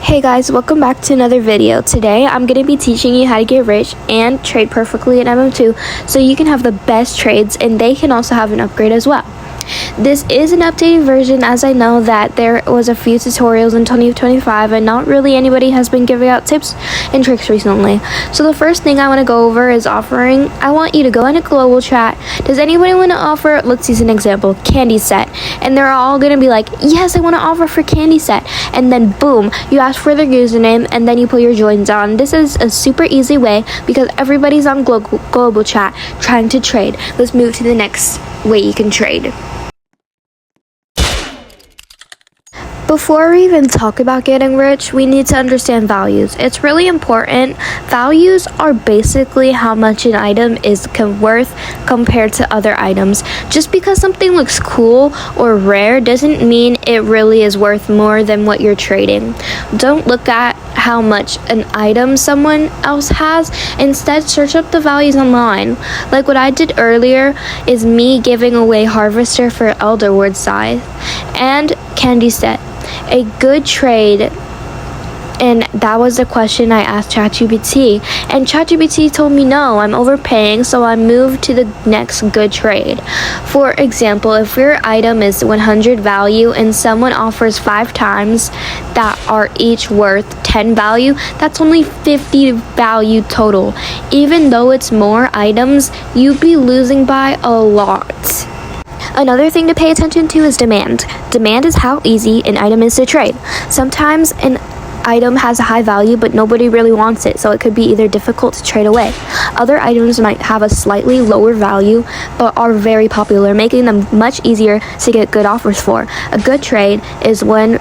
Hey guys, welcome back to another video. Today I'm going to be teaching you how to get rich and trade perfectly in MM2 so you can have the best trades, and they can also have an upgrade as well. This is an updated version, as I know that there was a few tutorials in 2025 and not really anybody has been giving out tips and tricks recently. So the first thing I want to go over is offering. I want you to go in a global chat. Does anybody want to offer, let's use an example, candy set? And they're all going to be like, yes, I want to offer for candy set. And then boom, you ask for their username and then you put your joins on. This is a super easy way because everybody's on global chat trying to trade. Let's move to the next way you can trade. Before we even talk about getting rich, we need to understand values. It's really important. Values are basically how much an item is worth compared to other items. Just because something looks cool or rare doesn't mean it really is worth more than what you're trading. Don't look at how much an item someone else has. Instead, search up the values online. Like what I did earlier is me giving away Harvester for Elderwood Scythe and Candy Set. A good trade, and that was the question I asked ChatGPT, and ChatGPT told me no, I'm overpaying, so I moved to the next good trade. For example, if your item is 100 value and someone offers 5 times that are each worth 10 value, that's only 50 value total. Even though it's more items, you'd be losing by a lot. Another thing to pay attention to is demand. Demand is how easy an item is to trade. Sometimes an item has a high value, but nobody really wants it, so it could be either difficult to trade away. Other items might have a slightly lower value, but are very popular, making them much easier to get good offers for. A good trade is one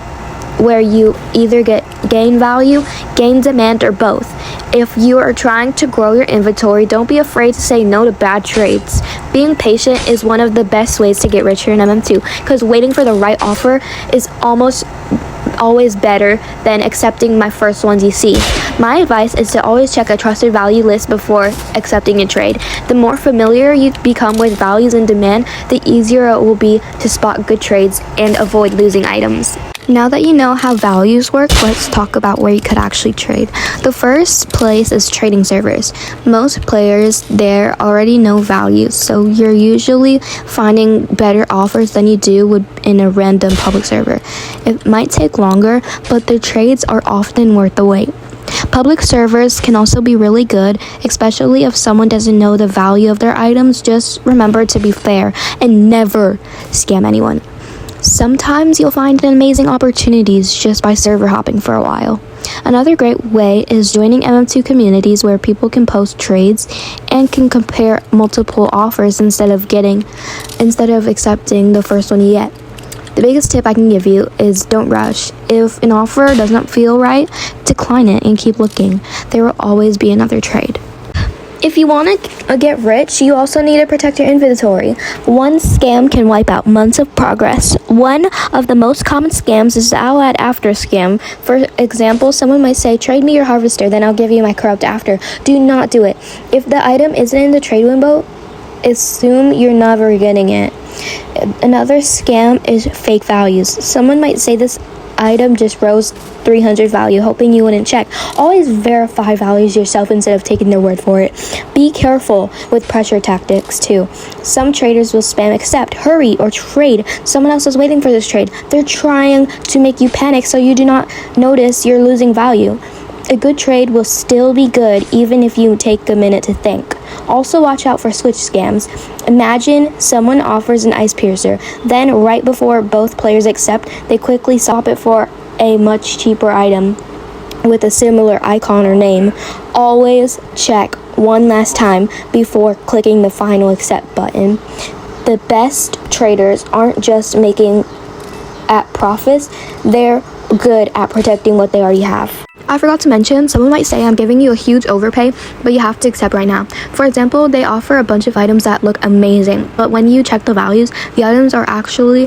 where you either gain value, gain demand, or both. If you are trying to grow your inventory, don't be afraid to say no to bad trades. Being patient is one of the best ways to get richer in MM2, because waiting for the right offer is almost always better than accepting my first ones you see. My advice is to always check a trusted value list before accepting a trade. The more familiar you become with values and demand, the easier it will be to spot good trades and avoid losing items. Now that you know how values work, let's talk about where you could actually trade. The first place is trading servers. Most players there already know values, so you're usually finding better offers than you do in a random public server. It might take longer, but the trades are often worth the wait. Public servers can also be really good, especially if someone doesn't know the value of their items. Just remember to be fair and never scam anyone. Sometimes you'll find amazing opportunities just by server hopping for a while. Another great way is joining MM2 communities where people can post trades and can compare multiple offers instead of accepting the first one you get. The biggest tip I can give you is don't rush. If an offer doesn't feel right, decline it and keep looking. There will always be another trade. If you want to get rich, you also need to protect your inventory. One scam can wipe out months of progress. One of the most common scams is the I'll add after scam. For example, someone might say, trade me your harvester, then I'll give you my corrupt after. Do not do it. If the item isn't in the trade window, assume you're never getting it. Another scam is fake values. Someone might say this item just rose 300 value, hoping you wouldn't check. Always verify values yourself instead of taking their word for it. Be careful with pressure tactics too. Some traders will spam accept, hurry, or trade. Someone else is waiting for this trade. They're trying to make you panic so you do not notice you're losing value. A good trade will still be good even if you take a minute to think. Also watch out for switch scams. Imagine someone offers an ice piercer, then right before both players accept, they quickly swap it for a much cheaper item with a similar icon or name. Always check one last time before clicking the final accept button. The best traders aren't just making at profits, they're good at protecting what they already have. I forgot to mention, someone might say I'm giving you a huge overpay, but you have to accept right now. For example, they offer a bunch of items that look amazing, but when you check the values, the items are actually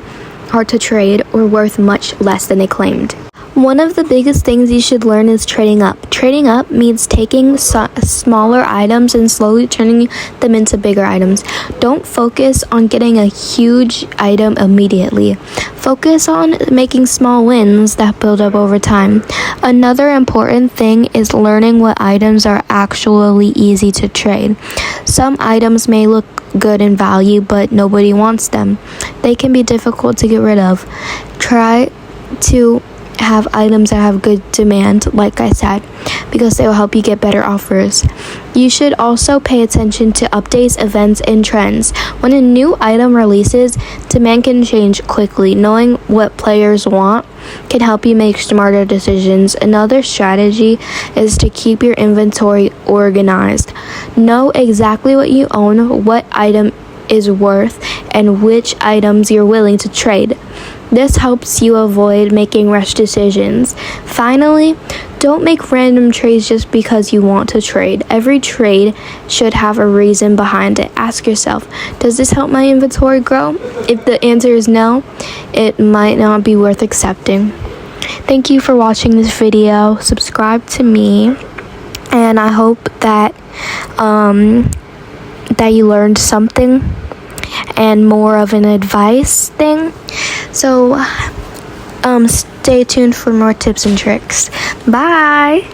hard to trade or worth much less than they claimed. One of the biggest things you should learn is trading up. Trading up means taking smaller items and slowly turning them into bigger items. Don't focus on getting a huge item immediately. Focus on making small wins that build up over time. Another important thing is learning what items are actually easy to trade. Some items may look good in value, but nobody wants them. They can be difficult to get rid of. Try to have items that have good demand, like I said, because they will help you get better offers. You should also pay attention to updates, events, and trends. When a new item releases, demand can change quickly. Knowing what players want can help you make smarter decisions. Another strategy is to keep your inventory organized. Know exactly what you own, what item is worth, and which items you're willing to trade. This helps you avoid making rush decisions. Finally, don't make random trades just because you want to trade. Every trade should have a reason behind it. Ask yourself, does this help my inventory grow? If the answer is no, it might not be worth accepting. Thank you for watching this video. Subscribe to me, and I hope that that you learned something and more of an advice thing. So stay tuned for more tips and tricks. Bye.